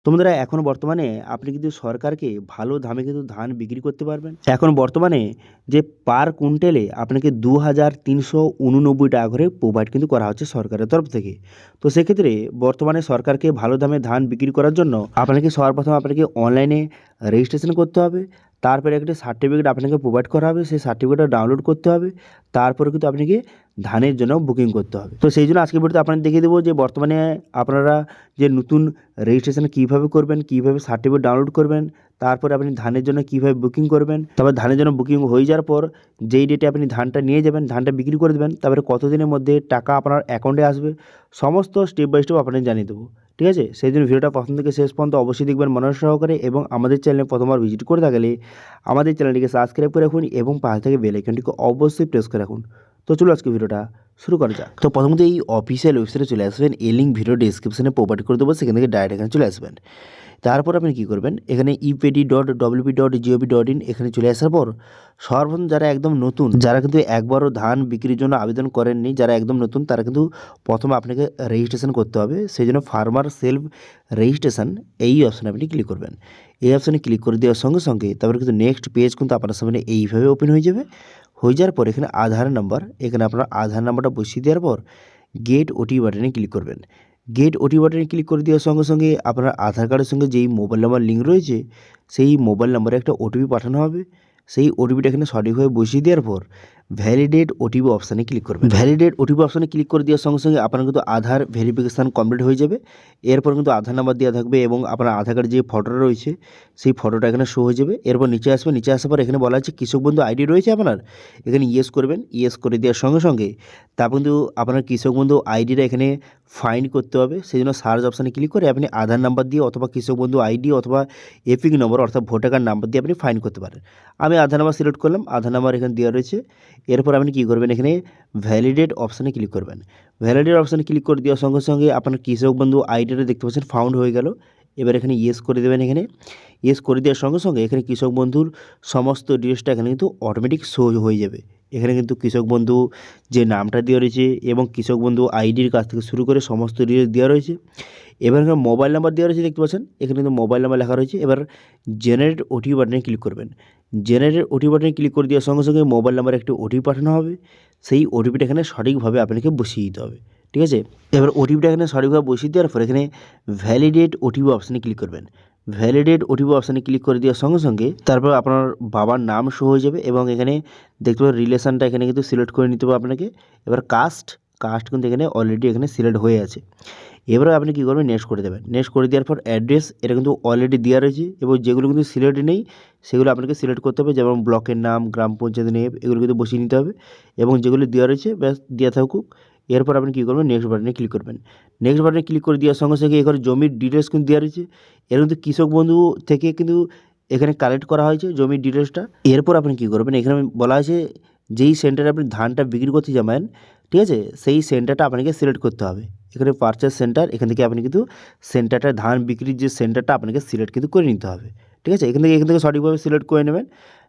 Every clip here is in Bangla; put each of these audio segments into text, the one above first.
তো বন্ধুরা এখন বর্তমানে আপনি কিন্তু সরকারকে ভালো দামে কিন্তু ধান বিক্রি করতে পারবেন। এখন বর্তমানে যে পার কুইন্টালে আপনাকে ২,৩৮৯ টাকা করে প্রোভাইড কিন্তু করা হচ্ছে সরকারের তরফ থেকে। তো সেক্ষেত্রে বর্তমানে সরকারকে ভালো দামে ধান বিক্রি করার জন্য আপনাকে সর্বপ্রথম আপনাকে অনলাইনে রেজিস্ট্রেশন করতে হবে। তারপরে একটি সার্টিফিকেট আপনাকে প্রোভাইড করা হবে, সেই সার্টিফিকেটটা ডাউনলোড করতে হবে। তারপরে কিন্তু আপনাকে ধানের জন্য বুকিং করতে হবে। তো সেই জন্য আজকের ভিডিওতে আপনাদের দেখিয়ে দেবো যে বর্তমানে আপনারা যে নতুন রেজিস্ট্রেশন কীভাবে করবেন, কীভাবে সার্টিফিকেট ডাউনলোড করবেন, তারপরে আপনি ধানের জন্য কীভাবে বুকিং করবেন, তারপর ধানের জন্য বুকিং হয়ে যাওয়ার পর যেই ডেটে আপনি ধানটা নিয়ে যাবেন, ধানটা বিক্রি করে দেবেন, তারপরে কতদিনের মধ্যে টাকা আপনার অ্যাকাউন্টে আসবে, সমস্ত স্টেপ বাই স্টেপ আপনাদের জানিয়ে দেবো। ঠিক আছে, সেই জন্য ভিডিওটা প্রথম থেকে শেষ পর্যন্ত অবশ্যই দেখবেন মনোযোগ সহকারে, এবং আমাদের চ্যানেলে প্রথমবার ভিজিট করে থাকলে আমাদের চ্যানেলটিকে সাবস্ক্রাইব করে রাখুন এবং পাশে থেকে বেল আইকনটিকে অবশ্যই প্রেস করে রাখুন। তো চলো আজকে ভিডিওটা শুরু করা যাক। তো প্রথমত এই অফিসিয়াল ওয়েবসাইটে চলে আসবেন, এই লিঙ্ক ভিডিও ডিসক্রিপশনে প্রোভাইড করে দেবো, সেখান থেকে ডাইরেক্ট এখানে চলে আসবেন। তারপর আপনি কী করবেন, এখানে epd.wp.gov.in এখানে চলে আসার পর সর্বপ্রথম যারা একদম নতুন, যারা কিন্তু একবারও ধান বিক্রির জন্য আবেদন করেননি, যারা একদম নতুন তারা কিন্তু প্রথমে আপনাকে রেজিস্ট্রেশন করতে হবে। সেই জন্য ফার্মার সেলফ রেজিস্ট্রেশন এই অপশানে আপনি ক্লিক করবেন। এই অপশানে ক্লিক করে দেওয়ার সঙ্গে সঙ্গে তারপরে কিন্তু নেক্সট পেজ কিন্তু আপনার সামনে এইভাবে ওপেন হয়ে যাবে। হয়ে যাওয়ার পর এখানে আধার নাম্বার, এখানে আপনার আধার নাম্বারটা বসিয়ে দেওয়ার পর গেট ওটিপি বাটনে ক্লিক করবেন। গেট ওটিপি বাটনে ক্লিক করে দেওয়ার সঙ্গে সঙ্গে আপনার আধার কার্ডের সঙ্গে যেই মোবাইল নাম্বার লিঙ্ক রয়েছে সেই মোবাইল নাম্বারে একটা ওটিপি পাঠানো হবে। সেই ওটিপিটা এখানে সঠিকভাবে বসিয়ে দেওয়ার পর ভ্যালিডেট ওটিপি অপশানে ক্লিক করবেন। ভ্যালিডেট ওটিপি অপশানে ক্লিক করে দেওয়ার সঙ্গে সঙ্গে আপনার কিন্তু আধার ভেরিফিকেশান কমপ্লিট হয়ে যাবে। এরপর কিন্তু আধার নাম্বার দেওয়া থাকবে এবং আপনার আধার কার্ডের যে ফটোটা রয়েছে সেই ফটোটা এখানে শো হয়ে যাবে। এরপর নিচে আসবে, নিচে আসার পর এখানে বলা আছে কৃষক বন্ধু আইডি রয়েছে আপনার, এখানে ইয়েস করবেন। ইয়েস করে দেওয়ার সঙ্গে সঙ্গে তারপর কিন্তু আপনার কৃষক বন্ধু আইডিটা এখানে ফাইন্ড করতে হবে। সেই জন্য সার্চ অপশানে ক্লিক করে আপনি আধার নাম্বার দিয়ে অথবা কৃষক বন্ধু আইডি অথবা এপিক নম্বর অর্থাৎ ভোটার কার্ড নাম্বার দিয়ে আপনি ফাইন্ড করতে পারেন। আমি আধার নাম্বার সিলেক্ট করলাম, আধার নাম্বার এখানে দেওয়া রয়েছে। এরপর আপনি কী করবেন, এখানে ভ্যালিডেট অপশানে ক্লিক করবেন। ভ্যালিডেট অপশানে ক্লিক করে দেওয়ার সঙ্গে সঙ্গে আপনার কৃষক বন্ধু আইডিটা দেখতে পাচ্ছেন ফাউন্ড হয়ে গেল। এবার এখানে ইয়েস করে দেবেন। এখানে ইয়েস করে দেওয়ার সঙ্গে সঙ্গে এখানে কৃষক বন্ধুর সমস্ত ডিটেলসটা এখানে কিন্তু অটোমেটিক শো হয়ে যাবে। এখানে কিন্তু কৃষক বন্ধু যে নামটা দেওয়া রয়েছে এবং কৃষক বন্ধু আইডির কাছ থেকে শুরু করে সমস্ত ডিটেলস দেওয়া রয়েছে। এবার এখানে মোবাইল নাম্বার দেওয়া রয়েছে, দেখতে পাচ্ছেন এখানে কিন্তু মোবাইল নাম্বার লেখা রয়েছে। এবার জেনারেট ওটিপি বাটনে ক্লিক করবেন। জেনারেট ওটিপি বাটনে ক্লিক করে দেওয়ার সঙ্গে সঙ্গে মোবাইল নাম্বারে একটি ওটিপি পাঠানো হবে। সেই ওটিপিটা এখানে সঠিকভাবে আপনাকে বসিয়ে দিতে হবে। ঠিক আছে, এবার ওটিপিটা এখানে সঠিকভাবে বসিয়ে দেওয়ার পর এখানে ভ্যালিডেট ওটিপি অপশানে ক্লিক করবেন। ভ্যালিডেট ওটিপি অপশানে ক্লিক করে দেওয়ার সঙ্গে সঙ্গে তারপর আপনার বাবার নাম শো হয়ে যাবে এবং এখানে দেখতে পাবেন রিলেশানটা এখানে কিন্তু সিলেক্ট করে নিতে হবে আপনাকে। এবার কাস্ট কিন্তু এখানে অলরেডি এখানে সিলেক্ট হয়ে আছে। এবারে আপনি কী করবেন, নেক্সট করে দেবেন। নেক্সট করে দেওয়ার পর অ্যাড্রেস এটা কিন্তু অলরেডি দেওয়া রয়েছে এবং যেগুলো কিন্তু সিলেক্ট নেই সেগুলো আপনাকে সিলেক্ট করতে হবে, যেমন ব্লকের নাম, গ্রাম পঞ্চায়েত নেম, এগুলো কিন্তু বসিয়ে নিতে হবে এবং যেগুলো দেওয়া রয়েছে ব্যাস দেওয়া থাকুক। এরপর আপনি কী করবেন, নেক্সট বাটনে ক্লিক করবেন। নেক্সট বাটনে ক্লিক করে দেওয়ার সঙ্গে সঙ্গে এখানে জমির ডিটেলস কিন্তু দেওয়া রয়েছে। এর কিন্তু কৃষক বন্ধু থেকে কিন্তু এখানে কালেক্ট করা হয়েছে জমির ডিটেলসটা। এরপর আপনি কী করবেন, এখানে বলা হয়েছে যেই সেন্টারে আপনি ধানটা বিক্রি করতে যাবেন, ঠিক আছে, সেই সেন্টারটা আপনাকে সিলেক্ট করতে হবে। এখানে পারচেস সেন্টার, এখান থেকে আপনি কিন্তু সেন্টারটা ধান বিক্রির যে সেন্টারটা আপনাকে সিলেক্ট কিন্তু করে নিতে হবে। ঠিক আছে, এখান থেকে সঠিকভাবে সিলেক্ট করে নেবেন।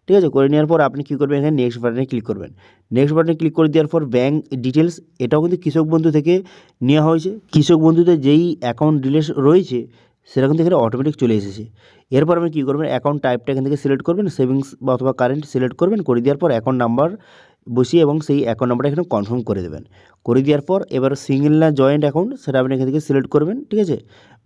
ঠিক আছে, করে নেওয়ার পর আপনি কী করবেন, এখানে নেক্সট বাটনে ক্লিক করবেন। নেক্সট বাটনে ক্লিক করে দেওয়ার পর ব্যাঙ্ক ডিটেলস এটাও কিন্তু কৃষক বন্ধু থেকে নেওয়া হয়েছে। কৃষক বন্ধুতে যেই অ্যাকাউন্ট ডিটেলস রয়েছে সেটা কিন্তু এখানে অটোমেটিক চলে এসেছে। এরপর আপনি কী করবেন, অ্যাকাউন্ট টাইপটা এখান থেকে সিলেক্ট করবেন, সেভিংস বা অথবা কারেন্ট সিলেক্ট করবেন। করে দেওয়ার পর অ্যাকাউন্ট নাম্বার বসিয়ে এবং সেই অ্যাকাউন্ট নাম্বারটা এখানে কনফার্ম করে দেবেন। করে দেওয়ার পর এবার সিঙ্গেল না জয়েন্ট অ্যাকাউন্ট সেটা আপনি এখান থেকে সিলেক্ট করবেন। ঠিক আছে,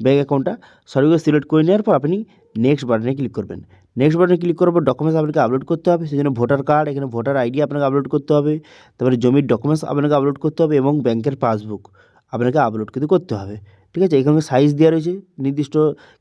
ব্যাঙ্ক অ্যাকাউন্টটা সঠিকভাবে সিলেক্ট করে নেওয়ার পর আপনি নেক্সট বাটনে ক্লিক করবেন। নেক্সট বাটনে ক্লিক করার পর ডকুমেন্টস আপনাকে আপলোড করতে হবে। সেই জন্য ভোটার কার্ড, এখানে ভোটার আইডি আপনাকে আপলোড করতে হবে, তারপরে জমির ডকুমেন্টস আপনাকে আপলোড করতে হবে এবং ব্যাংকের পাসবুক আপনাকে আপলোড কিন্তু করতে হবে। ঠিক আছে, এখানে সাইজ দেওয়া রয়েছে নির্দিষ্ট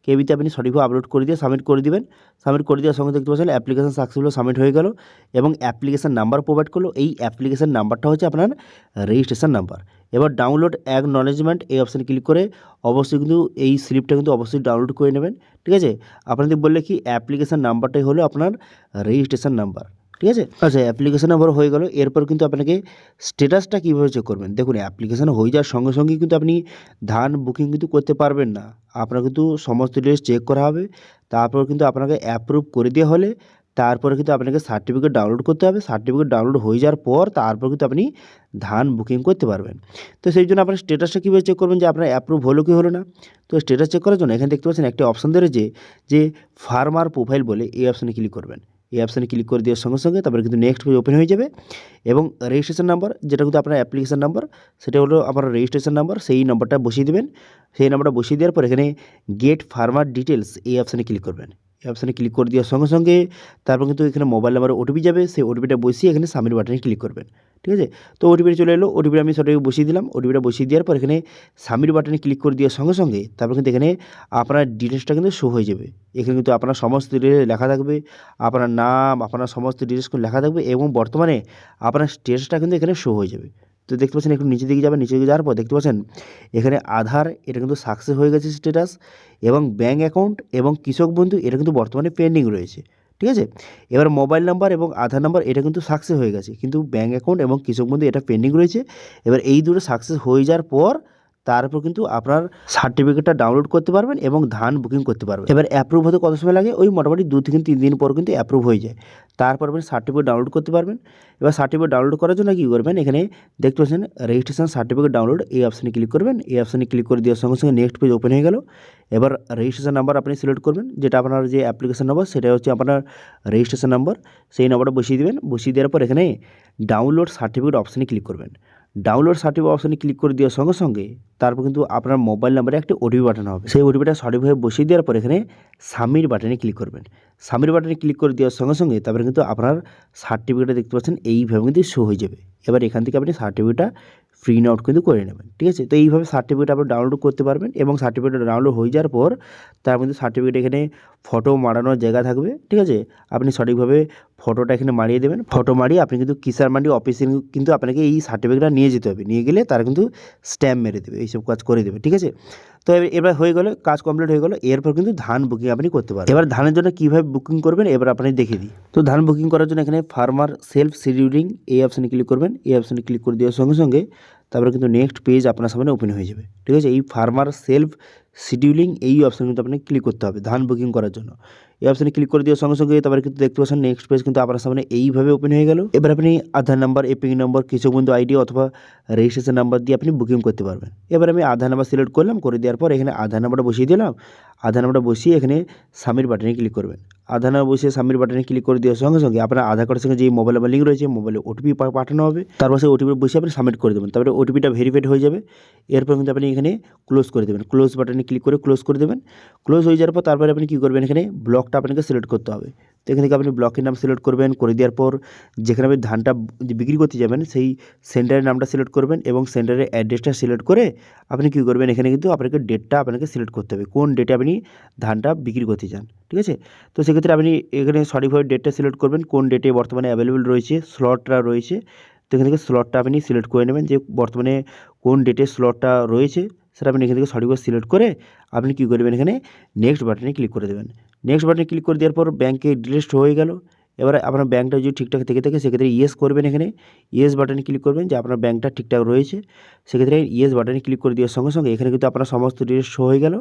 কেবিতে, আপনি সঠিকভাবে আপলোড করে দিয়ে সাবমিট করে দিবেন। সাবমিট করে দেওয়ার সঙ্গে দেখতে পাচ্ছেন অ্যাপ্লিকেশন সাকসেসফুল সাবমিট হয়ে গেল এবং অ্যাপ্লিকেশন নাম্বার প্রোভাইড করলো। এই অ্যাপ্লিকেশন নাম্বারটা হচ্ছে আপনার রেজিস্ট্রেশন নাম্বার। এবার ডাউনলোড অ্যাকনলেজমেন্ট এই অপশানে ক্লিক করে অবশ্যই কিন্তু এই স্লিপটা কিন্তু অবশ্যই ডাউনলোড করে নেবেন। ঠিক আছে, আপনাদের বললে কি অ্যাপ্লিকেশন নাম্বারটাই হলো আপনার রেজিস্ট্রেশন নাম্বার। ঠিক আছে, আচ্ছা অ্যাপ্লিকেশন নাম্বার হয়ে গেল। এরপর কিন্তু আপনাকে স্ট্যাটাসটা কীভাবে চেক করবেন, দেখুন অ্যাপ্লিকেশন হয়ে যাওয়ার সঙ্গে সঙ্গেই কিন্তু আপনি ধান বুকিং কিন্তু করতে পারবেন না। আপনার কিন্তু সমস্ত ডিটেলস চেক করা হবে, তারপর কিন্তু আপনাকে অ্যাপ্রুভ করে দেওয়া হলে তারপরে কিন্তু আপনাকে সার্টিফিকেট ডাউনলোড করতে হবে। সার্টিফিকেট ডাউনলোড হয়ে যাওয়ার পর তারপর কিন্তু আপনি ধান বুকিং করতে পারবেন। তো সেই জন্য আপনার স্ট্যাটাসটা কীভাবে চেক করবেন যে আপনার অ্যাপ্রুভ হলো কি হলো না। তো স্ট্যাটাস চেক করার জন্য এখানে দেখতে পাচ্ছেন একটি অপশান দেওয়া রয়েছে যে ফার্মার প্রোফাইল বলে, এই অপশানে ক্লিক করবেন। এই অপশানে ক্লিক করে দেওয়ার সঙ্গে সঙ্গে তারপরে কিন্তু নেক্সট পেজ ওপেন হয়ে যাবে এবং রেজিস্ট্রেশন নাম্বার, যেটা কিন্তু আপনার অ্যাপ্লিকেশন নাম্বার, সেটা হলো আপনার রেজিস্ট্রেশন নাম্বার, সেই নাম্বারটা বসিয়ে দেবেন। সেই নাম্বারটা বসিয়ে দেওয়ার পর এখানে গেট ফার্মার ডিটেলস এই অপশানে ক্লিক করবেন। এই অপশানে ক্লিক করে দেওয়ার সঙ্গে সঙ্গে তারপর কিন্তু এখানে মোবাইল নাম্বারে ওটিপি যাবে, সেই ওটিপিটা বসিয়ে এখানে সাবমিট বাটনে ক্লিক করবেন। ঠিক আছে, তো ওটিপি চলে এলো, ওটিপি আমি সঠিক বসিয়ে দিলাম। ওটিপিটা বসিয়ে দেওয়ার পর এখানে সাবমিট বাটনে ক্লিক করে দেওয়ার সঙ্গে সঙ্গে তারপর কিন্তু এখানে আপনার ডিটেলসটা কিন্তু শো হয়ে যাবে। এখানে কিন্তু আপনার সমস্ত ডিটেলস লেখা থাকবে, আপনার নাম, আপনার সমস্ত ডিটেলস লেখা থাকবে এবং বর্তমানে আপনার স্টেটাসটা কিন্তু এখানে শো হয়ে যাবে। তো দেখতে পাচ্ছেন একটু নিচের দিকে যাবেন, নিচে দিকে যাওয়ার পর দেখতে পাচ্ছেন এখানে আধার, এটা কিন্তু সাকসেস হয়ে গেছে স্ট্যাটাস, এবং ব্যাঙ্ক অ্যাকাউন্ট এবং কৃষক বন্ধু এটা কিন্তু বর্তমানে পেন্ডিং রয়েছে। ঠিক আছে, এবার মোবাইল নাম্বার এবং আধার নাম্বার এটা কিন্তু সাকসেস হয়ে গেছে, কিন্তু ব্যাঙ্ক অ্যাকাউন্ট এবং কৃষক বন্ধু এটা পেন্ডিং রয়েছে। এবার এই দুটো সাকসেস হয়ে যাওয়ার পর তারপর কিন্তু আপনার সার্টিফিকেটটা ডাউনলোড করতে পারবেন এবং ধান বুকিং করতে পারবেন। এবার অ্যাপ্রুভ হতে কত সময় লাগে? ওই মোটামুটি 2 থেকে 3 দিন পর কিন্তু অ্যাপ্রুভ হয়ে যায়। তারপর আপনি সার্টিফিকেট ডাউনলোড করতে পারবেন। এবার সার্টিফিকেট ডাউনলোড করার জন্য কী করবেন, এখানে দেখতে পাচ্ছেন রেজিস্ট্রেশন সার্টিফিকেট ডাউনলোড, এই অপশানে ক্লিক করবেন। এই অপশানে ক্লিক করে দেওয়ার সঙ্গে সঙ্গে নেক্সট পেজ ওপেন হয়ে গেল। এবার রেজিস্ট্রেশন নাম্বার আপনি সিলেক্ট করবেন, যেটা আপনার যে অ্যাপ্লিকেশন নাম্বার সেটা হচ্ছে আপনার রেজিস্ট্রেশন নাম্বার, সেই নাম্বারটা বসিয়ে দেবেন। বসিয়ে দেওয়ার পর এখানে ডাউনলোড সার্টিফিকেট অপশানে ক্লিক করবেন। ডাউনলোড সার্টিফিকেট অপশানে ক্লিক করে দেওয়ার সঙ্গে সঙ্গে তারপর কিন্তু আপনার মোবাইল নাম্বারে একটা ওটিপি পাঠানো হবে। সেই ওটিপিটা সঠিকভাবে বসিয়ে দেওয়ার পর এখানে সাবমিট বাটনে ক্লিক করবেন। সাবমিট বাটনে ক্লিক করে দেওয়ার সঙ্গে সঙ্গে তারপরে কিন্তু আপনার সার্টিফিকেটটা দেখতে পাচ্ছেন এইভাবে কিন্তু শো হয়ে যাবে। এবার এখান থেকে আপনি সার্টিফিকেটটা প্রিন্ট আউট কিন্তু করে নেবেন। ঠিক আছে, তো এইভাবে সার্টিফিকেট আপনি ডাউনলোড করতে পারবেন এবং সার্টিফিকেটটা ডাউনলোড হয়ে যাওয়ার পর তার মধ্যে সার্টিফিকেট এখানে ফটো মারানোর জায়গা থাকবে। ঠিক আছে, আপনি সঠিকভাবে ফটোটা এখানে মারিয়ে দেবেন। ফটো মারিয়ে আপনি কিন্তু কিষাণ মান্ডি অফিসে কিন্তু আপনাকে এই সার্টিফিকেটটা নিয়ে যেতে হবে। নিয়ে গেলে তারা কিন্তু স্ট্যাম্প মেরে দেবে, এইসব কাজ করে দেবে। ঠিক আছে, তো এবার হয়ে গেলো, কাজ কমপ্লিট হয়ে গেলো। এরপর কিন্তু ধান বুকিং আপনি করতে পারবেন। এবার ধানের জন্য কীভাবে বুকিং করবেন এবার আপনি দেখিয়ে দিই। তো ধান বুকিং করার জন্য এখানে ফার্মার সেলফ শিডিউলিং এই অপশানে ক্লিক করবেন। এই অপশানে ক্লিক করে দেওয়ার সঙ্গে সঙ্গে তারপরে কিন্তু নেক্সট পেজ আপনার সামনে ওপেন হয়ে যাবে। ঠিক আছে, এই ফার্মার সেলফ শিডিউলিং এই অপশানে কিন্তু আপনাকে ক্লিক করতে হবে ধান বুকিং করার জন্য। এই অপশানে ক্লিক করে দেওয়ার সঙ্গে সঙ্গে তারপরে কিন্তু দেখতে পাচ্ছেন নেক্সট পেজ কিন্তু আপনার সামনে এইভাবে ওপেন হয়ে গেল। এবার আপনি আধার নাম্বার, এপিং নম্বর, কৃষক বন্ধু আইডি অথবা রেজিস্ট্রেশন নাম্বার দিয়ে আপনি বুকিং করতে পারবেন। এবার আমি আধার নাম্বার সিলেক্ট করলাম, করে দেওয়ার পর এখানে আধার নাম্বারটা বসিয়ে দিলাম। আধার নাম্বারটা বসিয়ে এখানে সাবমিট বাটনে ক্লিক করবেন। আধার নাম্বার বসিয়ে সাবমিট বাটনে ক্লিক করে দেওয়ার সঙ্গে সঙ্গে আপনার আধার কার্ডের সঙ্গে যে মোবাইল নাম্বার লিঙ্ক রয়েছে মোবাইলে ওটিপি পাঠানো হবে। তারপর সেই ওটিপি বসিয়ে আপনি সাবমিট করে দেবেন। তারপরে ওটিপিটা ভেরিফাইড হয়ে যাবে। এরপর কিন্তু আপনি এখানে ক্লোজ করে দেবেন। ক্লোজ বাটনে ক্লিক করে ক্লোজ করে দেবেন। ক্লোজ হয়ে যাওয়ার পর তারপরে আপনি কী করবেন, এখানে ব্লকটা আপনাকে সিলেক্ট করতে হবে। তো এখান থেকে আপনি ব্লকের নাম সিলেক্ট করবেন। করে দেওয়ার পর যেখানে আপনি ধানটা বিক্রি করতে যাবেন সেই সেন্টারের নামটা সিলেক্ট করবেন এবং সেন্টারের অ্যাড্রেসটা সিলেক্ট করে আপনি কী করবেন, এখানে কিন্তু আপনাকে ডেটটা আপনাকে সিলেক্ট করতে হবে, কোন ডেটে আপনি ধানটা বিক্রি করতে চান। ঠিক আছে, তো সেক্ষেত্রে আপনি এখানে সঠিকভাবে ডেটটা সিলেক্ট করবেন, কোন ডেটে বর্তমানে অ্যাভেলেবেল রয়েছে, স্লটটা রয়েছে। তো এখান থেকে স্লটটা আপনি সিলেক্ট করে নেবেন যে বর্তমানে কোন ডেটে স্লটটা রয়েছে, সেটা আপনি এখান থেকে সঠিকভাবে সিলেক্ট করে আপনি কী করবেন, এখানে নেক্সট বাটনে ক্লিক করে দেবেন। নেক্সট বাটনে ক্লিক করে দেওয়ার পর ব্যাঙ্কে ডিটেলস হয়ে গেল। এবার আপনার ব্যাঙ্কটা যদি ঠিকঠাক থেকে থাকে সেক্ষেত্রে ইয়েস করবেন। এখানে ইয়েস বাটনে ক্লিক করবেন যে আপনার ব্যাঙ্কটা ঠিকঠাক রয়েছে। সেক্ষেত্রে ইয়েস বাটনে ক্লিক করে দেওয়ার সঙ্গে সঙ্গে এখানে কিন্তু আপনার সমস্ত ডিটেলস শো হয়ে গেল।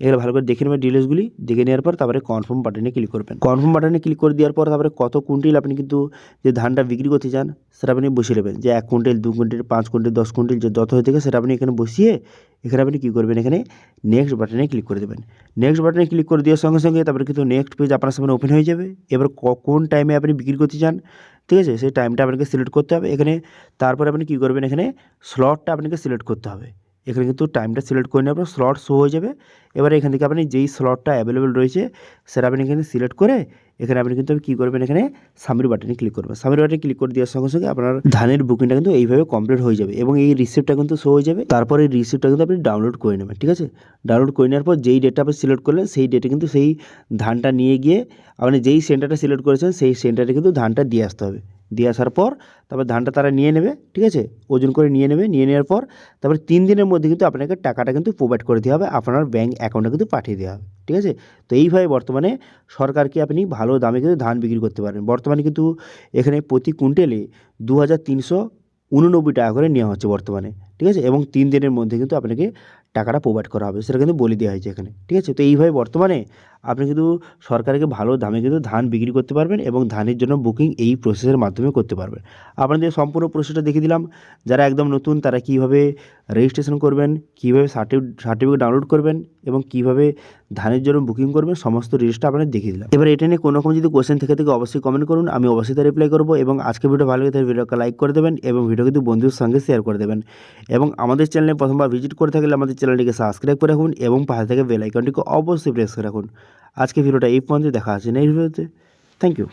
এখানে ভালো করে দেখে নেবেন ডিটেলসগুলি। দেখে নেওয়ার পর তারপরে কনফার্ম বাটনে ক্লিক করবেন। কনফার্ম বাটনে ক্লিক করে দেওয়ার পর তারপরে কত কুইন্টাল আপনি কিন্তু যে ধানটা বিক্রি করতে চান সেটা আপনি বসিয়ে নেবেন, যে 1 কুইন্টাল, 2 কুইন্টাল, 5 কুইন্টাল, 10 কুইন্টাল যে যত হয়ে থাকে সেটা আপনি এখানে বসিয়ে এখানে আপনি কী করবেন, এখানে নেক্সট বাটনে ক্লিক করে দেবেন। নেক্সট বাটনে ক্লিক করে দেওয়ার সঙ্গে সঙ্গে তারপরে কিন্তু নেক্সট পেজ আপনার সামনে ওপেন হয়ে যাবে। এবার কোন টাইমে আপনি বিক্রি করতে চান, ঠিক আছে, সেই টাইমটা আপনাকে সিলেক্ট করতে হবে এখানে। তারপরে আপনি কী করবেন, এখানে স্লটটা আপনাকে সিলেক্ট করতে হবে। এখানে কিন্তু টাইমটা সিলেক্ট করে নেওয়ার পর স্লট শো হয়ে যাবে। এবারে এখান থেকে আপনি যেই স্লটটা অ্যাভেলেবেল রয়েছে সেটা আপনি এখানে সিলেক্ট করে এখানে আপনি কিন্তু কী করবেন, এখানে সাবমিট বাটনে ক্লিক করবেন। সাবমিট বাটনে ক্লিক করে দেওয়ার সঙ্গে সঙ্গে আপনার ধানের বুকিংটা কিন্তু এইভাবে কমপ্লিট হয়ে যাবে এবং এই রিসিপ্টটা কিন্তু শো হয়ে যাবে। তারপরে এই রিসিপ্টটা কিন্তু আপনি ডাউনলোড করে নেবেন। ঠিক আছে, ডাউনলোড করে নেওয়ার পর যেই ডেটটা আপনি সিলেক্ট করলেন সেই ডেটে কিন্তু সেই ধানটা নিয়ে গিয়ে আপনি যেই সেন্টারটা সিলেক্ট করেছেন সেই সেন্টারে কিন্তু ধানটা দিয়ে আসতে হবে। দিয়ে আসার পর তারপর ধানটা তারা নিয়ে নেবে। ঠিক আছে, ওজন করে নিয়ে নেবে। নিয়ে নেওয়ার পর তারপরে 3 দিনের মধ্যে কিন্তু আপনাকে টাকাটা কিন্তু প্রোভাইড করে দেওয়া হবে, আপনার ব্যাঙ্ক অ্যাকাউন্টে কিন্তু পাঠিয়ে দেওয়া হবে। ঠিক আছে, তো এইভাবে বর্তমানে সরকারকে আপনি ভালো দামে কিন্তু ধান বিক্রি করতে পারেন। বর্তমানে কিন্তু এখানে প্রতি কুইন্টালে 2389 টাকা করে নেওয়া হচ্ছে বর্তমানে। ঠিক আছে, এবং 3 দিনের মধ্যে কিন্তু আপনাকে টাকাটা প্রোভাইড করা হবে, সেটা কিন্তু বলে দেওয়া হয়েছে এখানে। ঠিক আছে, তো এইভাবে বর্তমানে আপনি কিন্তু সরকারকে ভালো দামে কিন্তু ধান বিক্রি করতে পারবেন এবং ধানের জন্য বুকিং এই প্রসেসের মাধ্যমে করতে পারবেন। আপনাদের সম্পূর্ণ প্রসেসটা দেখিয়ে দিলাম। যারা একদম নতুন তারা কীভাবে রেজিস্ট্রেশন করবেন, কীভাবে সার্টিফিকেট ডাউনলোড করবেন এবং কীভাবে ধানের জন্য বুকিং করবেন, সমস্ত ডিটেলসটা আপনাদের দেখিয়ে দিলাম। এবার এটা নিয়ে কোনো রকম যদি কোয়েশ্চেন থেকে অবশ্যই কমেন্ট করুন, আমি অবশ্যই তার রিপ্লাই করবো। এবং আজকে ভিডিও ভালো লাগে তাহলে ভিডিওকে লাইক করে দেবেন এবং ভিডিও কিন্তু বন্ধুদের সঙ্গে শেয়ার করে দেবেন। এবং আমাদের চ্যানেলে প্রথমবার ভিজিট করে থাকলে আমাদের চ্যানেলটিকে সাবস্ক্রাইব করে রাখুন এবং পাশে থেকে বেল আইকনটিকে অবশ্যই প্রেস করে রাখুন। আজকে ভিডিওটা এই পর্যন্ত, দেখা আছে নেক্সট ভিডিওতে। Thank you.